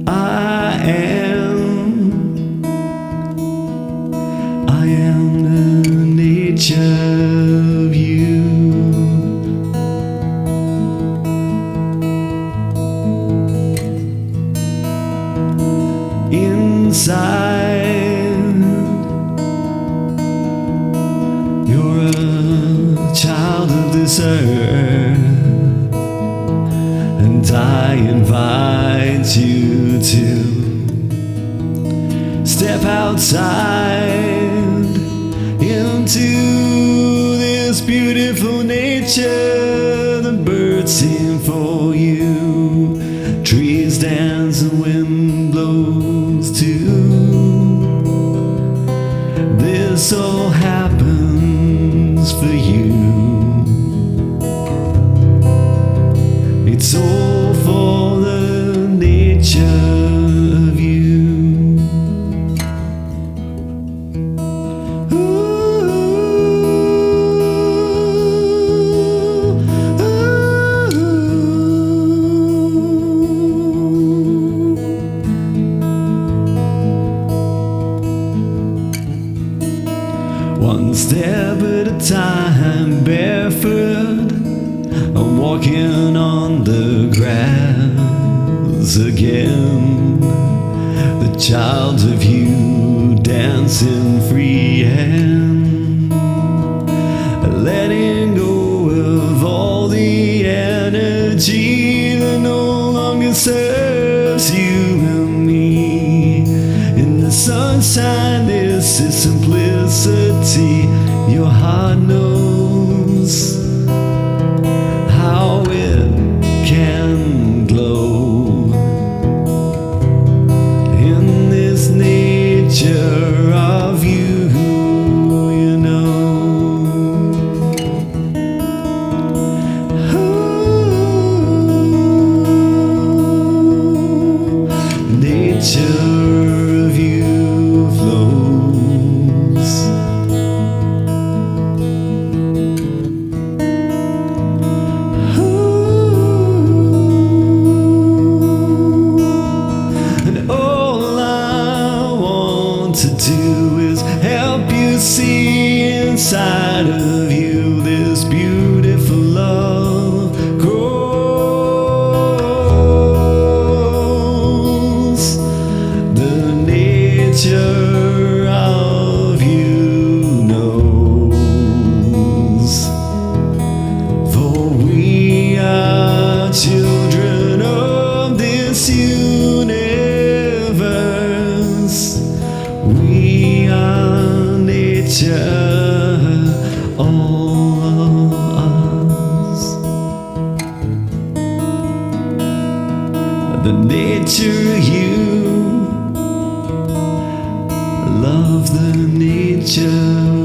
I am the nature of you. Inside, you're a child of this earth, and I invite you to step outside into this beautiful nature. The birds sing for you, trees dance and wind blows too. This all happens for you. It's all for the nature of you. One step at a time, barefoot, I'm walking on the grass again. The child of you dancing free and letting go of all the energy that no longer serves you and me. In the sunshine, this is simplicity. Your heart knows how it can glow in this nature of you, you know. Nature of you flows. To do is help you see inside of you this beautiful love grows. The nature of you knows, for we are children of this universe. We are nature, all of us. The nature you love, the nature